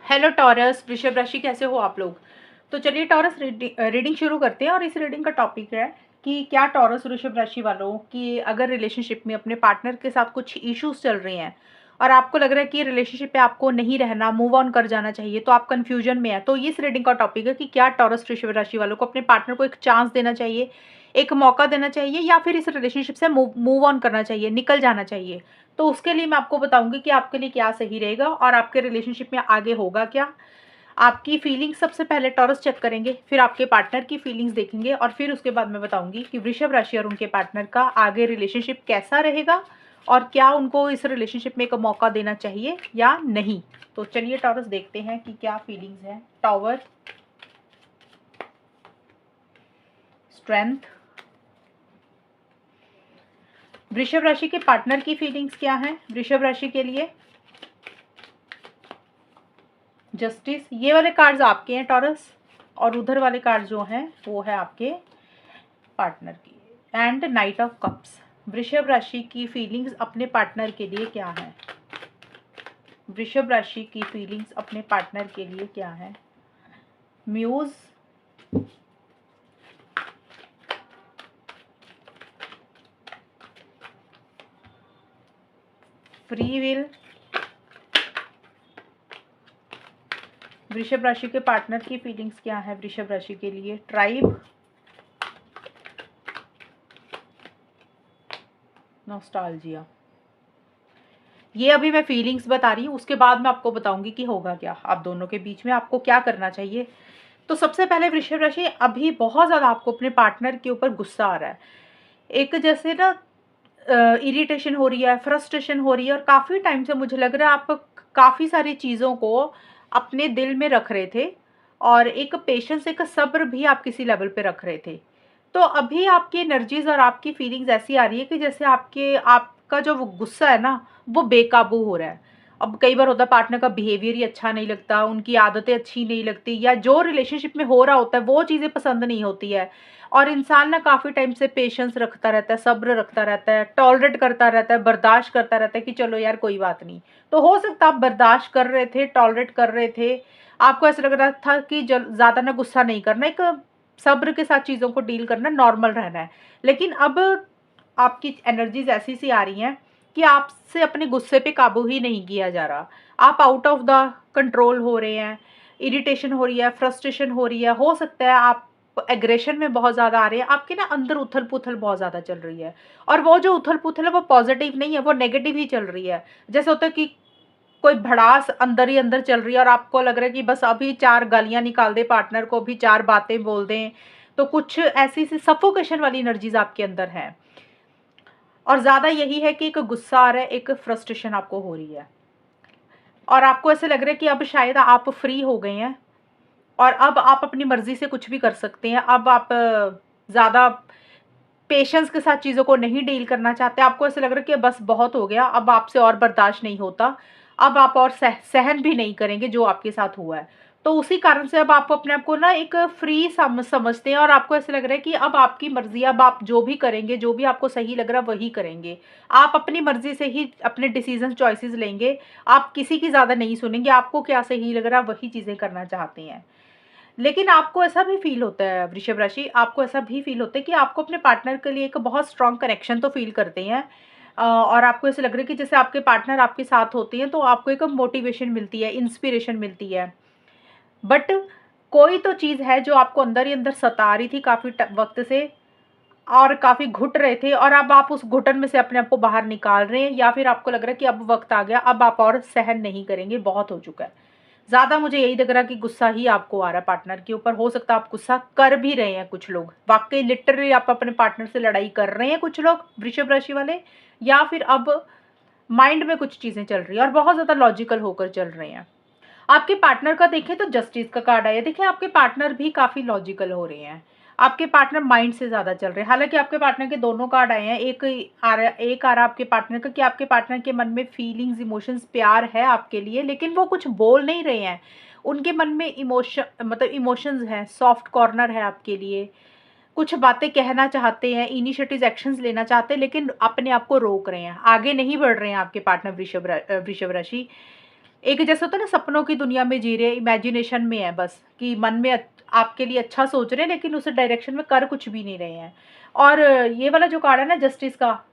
Hello taurus, वृषभ राशि, कैसे हो आप लोग। तो चलिए टॉरस रीडिंग शुरू करते हैं। और इस रीडिंग का टॉपिक है कि क्या टॉरस वृषभ राशि वालों की अगर रिलेशनशिप में अपने पार्टनर के साथ कुछ इश्यूज चल रहे हैं और आपको लग रहा है कि रिलेशनशिप पे आपको नहीं रहना, मूव ऑन कर जाना चाहिए, तो आप कंफ्यूजन में है, तो इस रीडिंग का टॉपिक है कि क्या टॉरस वृषभ राशि वालों को अपने पार्टनर को एक चांस देना चाहिए, एक मौका देना चाहिए, या फिर इस रिलेशनशिप से मूव ऑन करना चाहिए, निकल जाना चाहिए। तो उसके लिए मैं आपको बताऊंगी कि आपके लिए क्या सही रहेगा और आपके रिलेशनशिप में आगे होगा क्या। आपकी फीलिंग्स सबसे पहले टॉरस चेक करेंगे, फिर आपके पार्टनर की फीलिंग्स देखेंगे और फिर उसके बाद मैं बताऊंगी कि वृषभ राशि और उनके पार्टनर का आगे रिलेशनशिप कैसा रहेगा और क्या उनको इस रिलेशनशिप में एक मौका देना चाहिए या नहीं। तो चलिए टॉरस देखते हैं कि क्या फीलिंग्स है। टावर, स्ट्रेंथ, वृषभ राशि के पार्टनर की फीलिंग्स क्या है वृषभ राशि के लिए। जस्टिस, ये वाले कार्ड्स आपके हैं टॉरस, और उधर वाले कार्ड जो हैं वो है आपके पार्टनर की। एंड नाइट ऑफ कप्स, वृषभ राशि की फीलिंग्स अपने पार्टनर के लिए क्या है। वृषभ राशि की फीलिंग्स अपने पार्टनर के लिए क्या है। म्यूज, फ्री विल, वृषभ राशि के पार्टनर की फीलिंग्स क्या है वृषभ राशि के लिए। Tribe, nostalgia. ये अभी मैं फीलिंग्स बता रही हूँ, उसके बाद मैं आपको बताऊंगी कि होगा क्या आप दोनों के बीच में, आपको क्या करना चाहिए। तो सबसे पहले वृषभ राशि, अभी बहुत ज़्यादा आपको अपने पार्टनर के ऊपर गुस्सा आ रहा है। एक जैसे ना इरिटेशन हो रही है, फ्रस्ट्रेशन हो रही है, और काफ़ी टाइम से मुझे लग रहा है आप काफ़ी सारी चीज़ों को अपने दिल में रख रहे थे और एक पेशेंस, एक सब्र भी आप किसी लेवल पे रख रहे थे। तो अभी आपकी एनर्जीज और आपकी फीलिंग्स ऐसी आ रही है कि जैसे आपका जो वो गुस्सा है ना, वो बेकाबू हो रहा है। अब कई बार होता है पार्टनर का बिहेवियर ही अच्छा नहीं लगता, उनकी आदतें अच्छी नहीं लगती, या जो रिलेशनशिप में हो रहा होता है वो चीज़ें पसंद नहीं होती है। और इंसान ना काफ़ी टाइम से पेशेंस रखता रहता है, सब्र रखता रहता है, टॉलरेट करता रहता है, बर्दाश्त करता रहता है कि चलो यार कोई बात नहीं। तो हो सकता है आप बर्दाश्त कर रहे थे, टॉलरेट कर रहे थे, आपको ऐसा लग रहा था कि ज़्यादा ना गुस्सा नहीं करना, एक सब्र के साथ चीज़ों को डील करना, नॉर्मल रहना है। लेकिन अब आपकी एनर्जीज ऐसी सी आ रही हैं कि आपसे अपने गुस्से पे काबू ही नहीं किया जा रहा। आप आउट ऑफ द कंट्रोल हो रहे हैं, इरिटेशन हो रही है, फ्रस्ट्रेशन हो रही है, हो सकता है आप एग्रेशन में बहुत ज़्यादा आ रहे हैं, आपके ना अंदर उथल पुथल बहुत ज़्यादा चल रही है। और वो जो उथल पुथल है वो पॉजिटिव नहीं है, वो नेगेटिव ही चल रही है। जैसे होता है कि कोई भड़ास अंदर ही अंदर चल रही है और आपको लग रहा है कि बस अभी चार गालियां निकाल दे पार्टनर को, भी चार बातें बोल दें। तो कुछ ऐसी सी सफोकेशन वाली एनर्जीज आपके अंदर है। और ज़्यादा यही है कि एक गुस्सा आ रहा है, एक फ्रस्ट्रेशन आपको हो रही है, और आपको ऐसे लग रहा है कि अब शायद आप फ्री हो गए हैं और अब आप अपनी मर्जी से कुछ भी कर सकते हैं। अब आप ज़्यादा पेशेंस के साथ चीज़ों को नहीं डील करना चाहते। आपको ऐसा लग रहा है कि बस बहुत हो गया, अब आपसे और बर्दाश्त नहीं होता, अब आप और सहन भी नहीं करेंगे जो आपके साथ हुआ है। तो उसी कारण से अब आप अपने आप को ना एक फ्री समझते हैं और आपको ऐसा लग रहा है कि अब आपकी मर्जी, अब आप जो भी करेंगे, जो भी आपको सही लग रहा है वही करेंगे। आप अपनी मर्जी से ही अपने डिसीजन चॉइसेस लेंगे, आप किसी की ज़्यादा नहीं सुनेंगे, आपको क्या सही लग रहा है वही चीज़ें करना चाहते हैं। लेकिन आपको ऐसा भी फ़ील होता है वृषभ राशि, आपको ऐसा भी फ़ील होता है कि आपको अपने पार्टनर के लिए एक बहुत स्ट्रॉन्ग कनेक्शन तो फ़ील करते हैं। और आपको ऐसा लग रहा है कि जैसे आपके पार्टनर आपके साथ होते हैं तो आपको एक मोटिवेशन मिलती है, इंस्पिरेशन मिलती है। बट कोई तो चीज़ है जो आपको अंदर ही अंदर सता रही थी काफ़ी वक्त से, और काफ़ी घुट रहे थे, और अब आप उस घुटन में से अपने आप को बाहर निकाल रहे हैं, या फिर आपको लग रहा है कि अब वक्त आ गया, अब आप और सहन नहीं करेंगे, बहुत हो चुका है। ज़्यादा मुझे यही लग रहा कि गुस्सा ही आपको आ रहा है पार्टनर के ऊपर। हो सकता है आप गुस्सा कर भी रहे हैं, कुछ लोग वाकई लिटरली आप अपने पार्टनर से लड़ाई कर रहे हैं, कुछ लोग वृषभ राशि वाले, या फिर अब माइंड में कुछ चीज़ें चल रही है और बहुत ज़्यादा लॉजिकल होकर चल रहे हैं। आपके पार्टनर का देखें तो जस्टिस का कार्ड आया, देखिए आपके पार्टनर भी काफ़ी लॉजिकल हो रहे हैं, आपके पार्टनर माइंड से ज़्यादा चल रहे हैं। हालांकि आपके पार्टनर के दोनों कार्ड आए हैं, एक आ रहा आपके पार्टनर का कि आपके पार्टनर के मन में फीलिंग्स, इमोशंस, प्यार है आपके लिए, लेकिन वो कुछ बोल नहीं रहे हैं। उनके मन में इमोशंस हैं, सॉफ्ट कॉर्नर है आपके लिए, कुछ बातें कहना चाहते हैं, इनिशिएटिव एक्शंस लेना चाहते हैं, लेकिन अपने आप को रोक रहे हैं, आगे नहीं बढ़ रहे हैं आपके पार्टनर वृषभ राशि। एक जैसे होता है ना, सपनों की दुनिया में जी रहे हैं, इमेजिनेशन में है बस, कि मन में आपके लिए अच्छा सोच रहे हैं लेकिन उस डायरेक्शन में कर कुछ भी नहीं रहे हैं। और ये वाला जो कार्ड है ना जस्टिस का,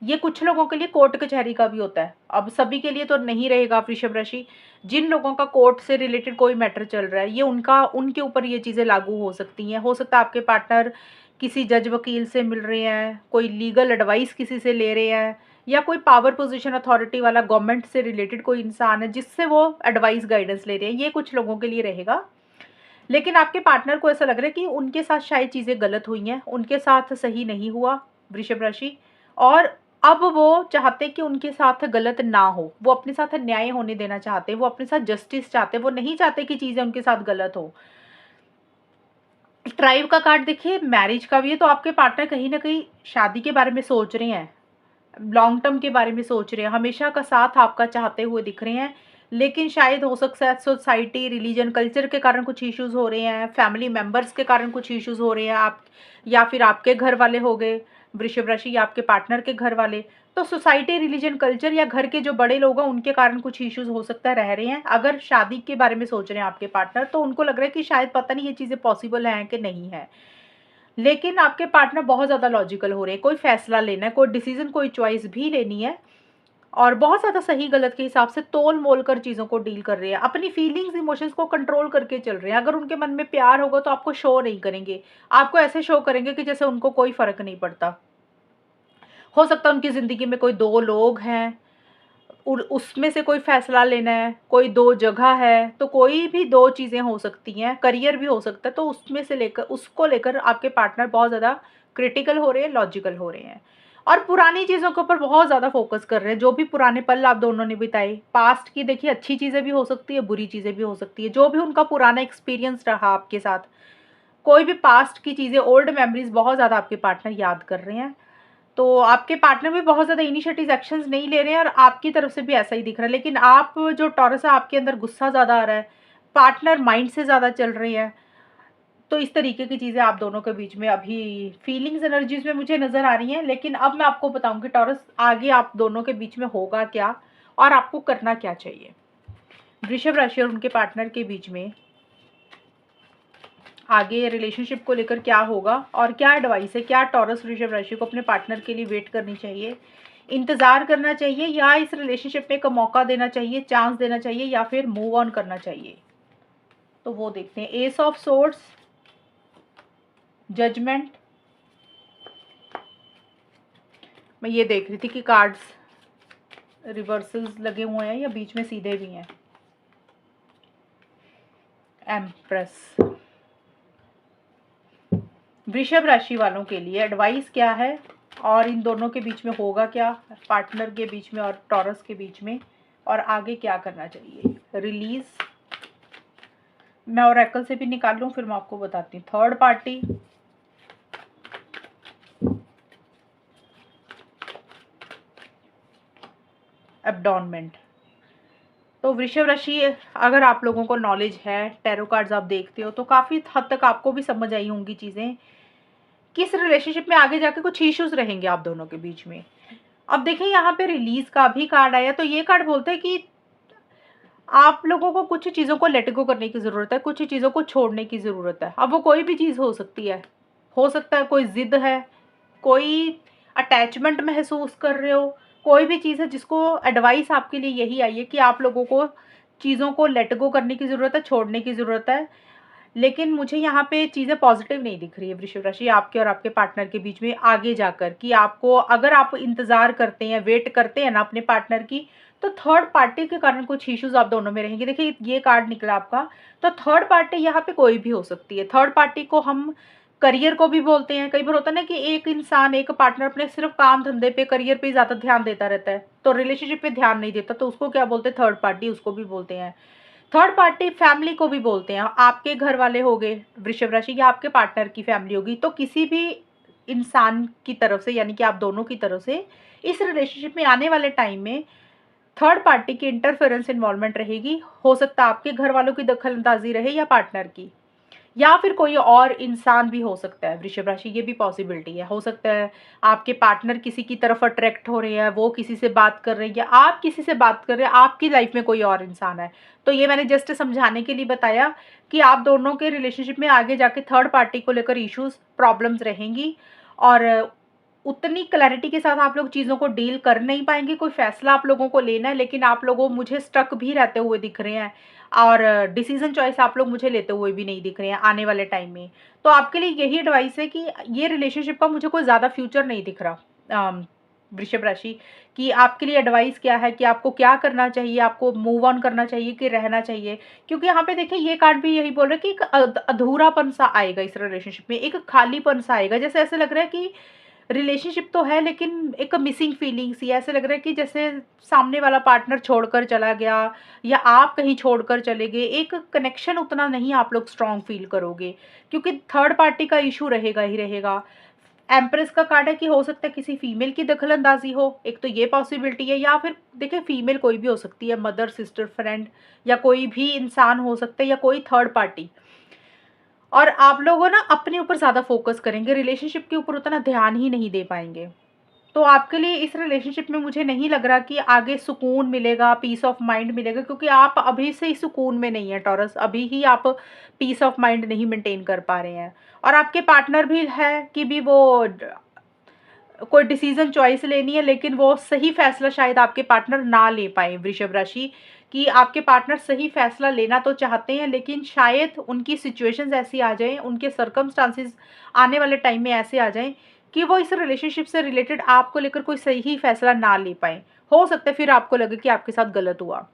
ये कुछ लोगों के लिए कोर्ट कचहरी का भी होता है। अब सभी के लिए तो नहीं रहेगा वृषभ राशि। जिन लोगों का कोर्ट से रिलेटेड कोई मैटर चल रहा है, ये उनके ऊपर ये चीज़ें लागू हो सकती हैं। हो सकता है आपके पार्टनर किसी जज वकील से मिल रहे हैं, कोई लीगल एडवाइस किसी से ले रहे हैं, या कोई पावर पोजीशन अथॉरिटी वाला गवर्नमेंट से रिलेटेड कोई इंसान है जिससे वो एडवाइस गाइडेंस ले रहे हैं। ये कुछ लोगों के लिए रहेगा। लेकिन आपके पार्टनर को ऐसा लग रहा है कि उनके साथ शायद चीज़ें गलत हुई हैं, उनके साथ सही नहीं हुआ वृषभ राशि, और अब वो चाहते कि उनके साथ गलत ना हो, वो अपने साथ न्याय होने देना चाहते हैं, वो अपने साथ जस्टिस चाहते हैं, वो नहीं चाहते कि चीज़ें उनके साथ गलत हो। ट्राइब का कार्ड देखिए, मैरिज का भी है, तो आपके पार्टनर कहीं ना कहीं शादी के बारे में सोच रहे हैं, लॉन्ग टर्म के बारे में सोच रहे हैं, हमेशा का साथ आपका चाहते हुए दिख रहे हैं। लेकिन शायद हो सकता है सोसाइटी, रिलीजन, कल्चर के कारण कुछ इश्यूज हो रहे हैं, फैमिली मेंबर्स के कारण कुछ इश्यूज हो रहे हैं, आप या फिर आपके घर वाले हो गए वृषभ राशि, या आपके पार्टनर के घर वाले। तो सोसाइटी, रिलीजन, कल्चर या घर के जो बड़े लोग हैं उनके कारण कुछ इश्यूज हो सकता है रह रहे हैं। अगर शादी के बारे में सोच रहे हैं आपके पार्टनर, तो उनको लग रहा है कि शायद पता नहीं ये चीज़ें पॉसिबल हैं कि नहीं है। लेकिन आपके पार्टनर बहुत ज़्यादा लॉजिकल हो रहे हैं, कोई फैसला लेना है, कोई डिसीजन, कोई चॉइस भी लेनी है, और बहुत ज़्यादा सही गलत के हिसाब से तोल मोल कर चीज़ों को डील कर रहे हैं, अपनी फीलिंग्स, इमोशंस को कंट्रोल करके चल रहे हैं। अगर उनके मन में प्यार होगा तो आपको शो नहीं करेंगे, आपको ऐसे शो करेंगे कि जैसे उनको कोई फ़र्क नहीं पड़ता। हो सकता है उनकी ज़िंदगी में कोई दो लोग हैं, उसमें से कोई फैसला लेना है, कोई दो जगह है, तो कोई भी दो चीज़ें हो सकती हैं, करियर भी हो सकता है, तो उसमें से लेकर उसको लेकर आपके पार्टनर बहुत ज़्यादा क्रिटिकल हो रहे हैं, लॉजिकल हो रहे हैं, और पुरानी चीज़ों के ऊपर बहुत ज़्यादा फोकस कर रहे हैं। जो भी पुराने पल आप दोनों ने बिताए, पास्ट की देखिए, अच्छी चीज़ें भी हो सकती है, बुरी चीज़ें भी हो सकती है, जो भी उनका पुराना एक्सपीरियंस रहा आपके साथ, कोई भी पास्ट की चीज़ें, ओल्ड मेमोरीज बहुत ज़्यादा आपके पार्टनर याद कर रहे हैं। तो आपके पार्टनर भी बहुत ज़्यादा इनिशिएटिव एक्शंस नहीं ले रहे हैं, और आपकी तरफ से भी ऐसा ही दिख रहा है। लेकिन आप जो टॉरस है, आपके अंदर गुस्सा ज़्यादा आ रहा है, पार्टनर माइंड से ज़्यादा चल रही है। तो इस तरीके की चीज़ें आप दोनों के बीच में अभी फीलिंग्स, एनर्जीज में मुझे नज़र आ रही हैं। लेकिन अब मैं आपको बताऊंगी टॉरस, आगे आप दोनों के बीच में होगा क्या और आपको करना क्या चाहिए। वृषभ राशि और उनके पार्टनर के बीच में आगे रिलेशनशिप को लेकर क्या होगा और क्या एडवाइस है, क्या टॉरस वृषभ राशि को अपने पार्टनर के लिए वेट करनी चाहिए, इंतज़ार करना चाहिए, या इस रिलेशनशिप में एक मौका देना चाहिए, चांस देना चाहिए, या फिर मूव ऑन करना चाहिए। तो वो देखते हैं। Ace of swords, judgement. मैं ये देख रही थी कि कार्ड्स रिवर्सल्स लगे हुए हैं या बीच में सीधे भी हैं। एम्प्रेस। वृषभ राशि वालों के लिए एडवाइस क्या है और इन दोनों के बीच में होगा क्या, पार्टनर के बीच में और टॉरस के बीच में, और आगे क्या करना चाहिए। रिलीज। मैं ओरेकल से भी निकाल लूँ, फिर मैं आपको बताती हूँ। Third party, abandonment. तो वृषभ राशि, अगर आप लोगों को नॉलेज है, टैरो कार्ड्स आप देखते हो, तो काफ़ी हद तक आपको भी समझ आई होंगी चीज़ें, किस रिलेशनशिप में आगे जाके कुछ इश्यूज रहेंगे आप दोनों के बीच में। अब देखिए, यहाँ पे रिलीज का भी कार्ड आया, तो ये कार्ड बोलते हैं कि आप लोगों को कुछ चीज़ों को लेट गो करने की ज़रूरत है, कुछ चीज़ों को छोड़ने की ज़रूरत है। अब वो कोई भी चीज़ हो सकती है, हो सकता है कोई ज़िद है, कोई अटैचमेंट महसूस कर रहे हो, कोई भी चीज़ है जिसको एडवाइस आपके लिए यही आई है कि आप लोगों को चीज़ों को लेट गो करने की ज़रूरत है, छोड़ने की ज़रूरत है। लेकिन मुझे यहाँ पे चीज़ें पॉजिटिव नहीं दिख रही है वृषभ राशि आपके और आपके पार्टनर के बीच में आगे जाकर, कि आपको, अगर आप इंतज़ार करते हैं, वेट करते हैं ना अपने पार्टनर की, तो थर्ड पार्टी के कारण कुछ इश्यूज आप दोनों में रहेंगे। देखिए, ये कार्ड निकला आपका, तो थर्ड पार्टी यहाँ पे कोई भी हो सकती है। थर्ड पार्टी को हम करियर को भी बोलते हैं। कई बार होता है ना कि एक इंसान, एक पार्टनर अपने सिर्फ काम धंधे पे, करियर पे ज़्यादा ध्यान देता रहता है, तो रिलेशनशिप पे ध्यान नहीं देता, तो उसको क्या बोलते हैं, थर्ड पार्टी, उसको भी बोलते हैं। थर्ड पार्टी फैमिली को भी बोलते हैं। आपके घर वाले हो गए वृषभ राशि, या आपके पार्टनर की फैमिली होगी, तो किसी भी इंसान की तरफ से, यानी कि आप दोनों की तरफ से इस रिलेशनशिप में आने वाले टाइम में थर्ड पार्टी की इंटरफेरेंस, इन्वॉल्वमेंट रहेगी। हो सकता है आपके घर वालों की दखल अंदाजी रहे या पार्टनर की, या फिर कोई और इंसान भी हो सकता है वृषभ राशि, ये भी पॉसिबिलिटी है। हो सकता है आपके पार्टनर किसी की तरफ अट्रैक्ट हो रहे हैं, वो किसी से बात कर रहे हैं, या आप किसी से बात कर रहे हैं, आपकी लाइफ में कोई और इंसान है। तो ये मैंने जस्ट समझाने के लिए बताया कि आप दोनों के रिलेशनशिप में आगे जाके थर्ड पार्टी को लेकर इश्यूज, प्रॉब्लम्स रहेंगी, और उतनी क्लैरिटी के साथ आप लोग चीज़ों को डील कर नहीं पाएंगे। कोई फैसला आप लोगों को लेना है, लेकिन आप लोगों मुझे स्टक भी रहते हुए दिख रहे हैं, और डिसीजन चॉइस आप लोग मुझे लेते हुए भी नहीं दिख रहे हैं आने वाले टाइम में। तो आपके लिए यही एडवाइस है कि ये रिलेशनशिप का मुझे कोई ज़्यादा फ्यूचर नहीं दिख रहा। वृषभ राशि कि आपके लिए एडवाइस क्या है, कि आपको क्या करना चाहिए, आपको मूव ऑन करना चाहिए कि रहना चाहिए। क्योंकि यहाँ पे देखिए ये कार्ड भी यही बोल रहा है कि एक अधूरापन सा आएगा इस रिलेशनशिप में, एक खालीपन सा आएगा। जैसे ऐसे लग रहा है कि रिलेशनशिप तो है, लेकिन एक मिसिंग फीलिंग्स ही ऐसे लग रहा है कि जैसे सामने वाला पार्टनर छोड़कर चला गया, या आप कहीं छोड़कर चले गए। एक कनेक्शन उतना नहीं आप लोग स्ट्रांग फील करोगे, क्योंकि थर्ड पार्टी का इशू रहेगा ही रहेगा। एम्प्रेस का कार्ड है कि हो सकता है किसी फीमेल की दखलंदाजी हो, एक तो ये पॉसिबिलिटी है। या फिर देखिए फीमेल कोई भी हो सकती है, मदर, सिस्टर, फ्रेंड, या कोई भी इंसान हो सकता है, या कोई थर्ड पार्टी। और आप लोगों ना अपने ऊपर ज़्यादा फोकस करेंगे, रिलेशनशिप के ऊपर उतना ध्यान ही नहीं दे पाएंगे। तो आपके लिए इस रिलेशनशिप में मुझे नहीं लग रहा कि आगे सुकून मिलेगा, पीस ऑफ माइंड मिलेगा, क्योंकि आप अभी से ही सुकून में नहीं है टॉरस, अभी ही आप पीस ऑफ माइंड नहीं मेंटेन कर पा रहे हैं। और आपके पार्टनर भी है कि भी वो कोई डिसीजन चॉइस लेनी है, लेकिन वो सही फैसला शायद आपके पार्टनर ना ले पाए वृषभ राशि। कि आपके पार्टनर सही फैसला लेना तो चाहते हैं, लेकिन शायद उनकी सिचुएशंस ऐसी आ जाएं, उनके सर्कमस्टांसिस आने वाले टाइम में ऐसे आ जाएं कि वो इस रिलेशनशिप से रिलेटेड आपको लेकर कोई सही फैसला ना ले पाए। हो सकता है फिर आपको लगे कि आपके साथ गलत हुआ।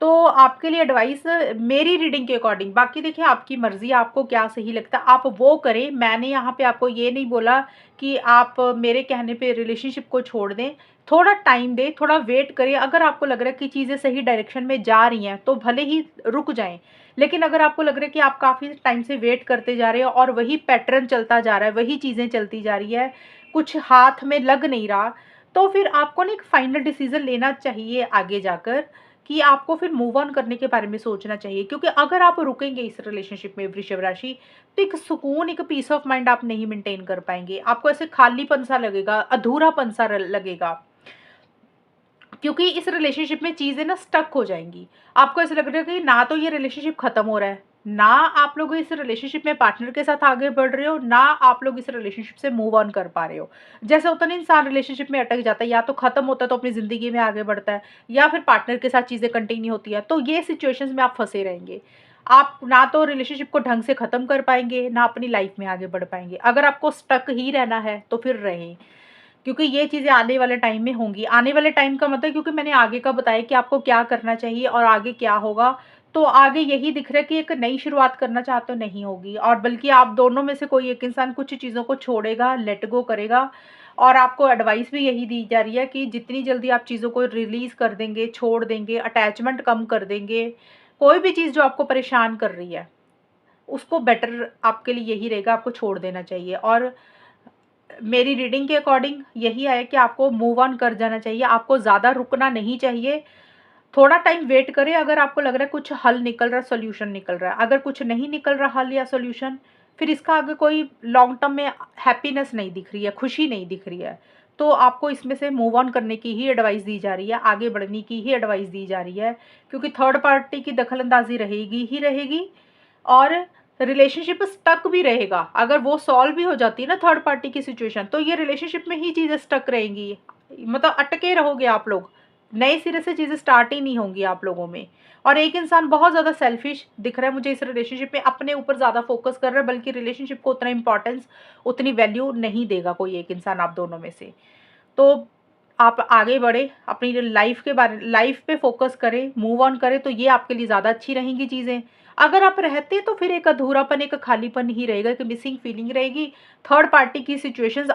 तो आपके लिए एडवाइस मेरी रीडिंग के अकॉर्डिंग, बाकी देखिए आपकी मर्जी, आपको क्या सही लगता है आप वो करें। मैंने यहाँ पे आपको ये नहीं बोला कि आप मेरे कहने पे रिलेशनशिप को छोड़ दें। थोड़ा टाइम दें, थोड़ा वेट करें। अगर आपको लग रहा है कि चीज़ें सही डायरेक्शन में जा रही हैं तो भले ही रुक जाएं, लेकिन अगर आपको लग रहा है कि आप काफ़ी टाइम से वेट करते जा रहे हो और वही पैटर्न चलता जा रहा है, वही चीज़ें चलती जा रही है, कुछ हाथ में लग नहीं रहा, तो फिर आपको ना एक फाइनल डिसीजन लेना चाहिए आगे जाकर, कि आपको फिर मूव ऑन करने के बारे में सोचना चाहिए। क्योंकि अगर आप रुकेंगे इस रिलेशनशिप में वृषभ राशि, तो एक सुकून, एक पीस ऑफ माइंड आप नहीं मेंटेन कर पाएंगे। आपको ऐसे खालीपन सा लगेगा, अधूरापन सा लगेगा, क्योंकि इस रिलेशनशिप में चीज़ें ना स्टक हो जाएंगी। आपको ऐसा लग रहा है कि ना तो ये रिलेशनशिप खत्म हो रहा है, ना आप लोग इस रिलेशनशिप में पार्टनर के साथ आगे बढ़ रहे हो, ना आप लोग इस रिलेशनशिप से मूव ऑन कर पा रहे हो। जैसे होता ना इंसान रिलेशनशिप में अटक जाता है, या तो खत्म होता है तो अपनी ज़िंदगी में आगे बढ़ता है, या फिर पार्टनर के साथ चीज़ें कंटिन्यू होती है। तो ये सिचुएशंस में आप फंसे रहेंगे। आप ना तो रिलेशनशिप को ढंग से ख़त्म कर पाएंगे, ना अपनी लाइफ में आगे बढ़ पाएंगे। अगर आपको स्टक ही रहना है तो फिर रहें, क्योंकि ये चीज़ें आने वाले टाइम में होंगी। आने वाले टाइम का मतलब, क्योंकि मैंने आगे का बताया कि आपको क्या करना चाहिए और आगे क्या होगा। तो आगे यही दिख रहा है कि एक नई शुरुआत करना चाहते हो, नहीं होगी, और बल्कि आप दोनों में से कोई एक इंसान कुछ चीज़ों को छोड़ेगा, लेट गो करेगा। और आपको एडवाइस भी यही दी जा रही है कि जितनी जल्दी आप चीज़ों को रिलीज़ कर देंगे, छोड़ देंगे, अटैचमेंट कम कर देंगे, कोई भी चीज़ जो आपको परेशान कर रही है, उसको बेटर आपके लिए यही रहेगा, आपको छोड़ देना चाहिए। और मेरी रीडिंग के अकॉर्डिंग यही आया कि आपको मूव ऑन कर जाना चाहिए, आपको ज़्यादा रुकना नहीं चाहिए। थोड़ा टाइम वेट करें, अगर आपको लग रहा है कुछ हल निकल रहा है, सॉल्यूशन निकल रहा है। अगर कुछ नहीं निकल रहा हल या सॉल्यूशन, फिर इसका आगे कोई लॉन्ग टर्म में हैप्पीनेस नहीं दिख रही है, खुशी नहीं दिख रही है, तो आपको इसमें से मूव ऑन करने की ही एडवाइस दी जा रही है, आगे बढ़ने की ही एडवाइस दी जा रही है। क्योंकि थर्ड पार्टी की दखलंदाजी रहेगी ही रहेगी, और रिलेशनशिप स्टक भी रहेगा। अगर वो सॉल्व भी हो जाती है ना थर्ड पार्टी की सिचुएशन, तो ये रिलेशनशिप में ही चीज़ें स्टक रहेंगी, मतलब अटके रहोगे आप लोग, नए सिरे से चीज़ें स्टार्ट ही नहीं होंगी आप लोगों में। और एक इंसान बहुत ज़्यादा सेल्फिश दिख रहा है मुझे इस रिलेशनशिप में, अपने ऊपर ज़्यादा फोकस कर रहा है, बल्कि रिलेशनशिप को उतना इंपॉर्टेंस, उतनी वैल्यू नहीं देगा कोई एक इंसान आप दोनों में से। तो आप आगे बढ़े, अपनी लाइफ के बारे, लाइफ पे फोकस करें, मूव ऑन करें, तो ये आपके लिए ज़्यादा अच्छी रहेंगी चीज़ें। अगर आप रहते तो फिर एक अधूरापन, एक खालीपन ही रहेगा, एक मिसिंग फीलिंग रहेगी, थर्ड पार्टी की सिचुएशंस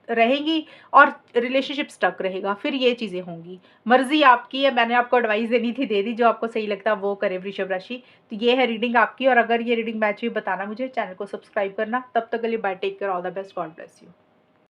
रहेंगी, और रिलेशनशिप स्टक रहेगा, फिर ये चीज़ें होंगी। मर्जी आपकी है, मैंने आपको एडवाइस देनी थी, दे दी। जो आपको सही लगता है वो करें वृषभ राशि। तो ये है रीडिंग आपकी, और अगर ये रीडिंग मैच हुई बताना मुझे, चैनल को सब्सक्राइब करना। तब तक के लिए bye, take care, all the best, God bless you.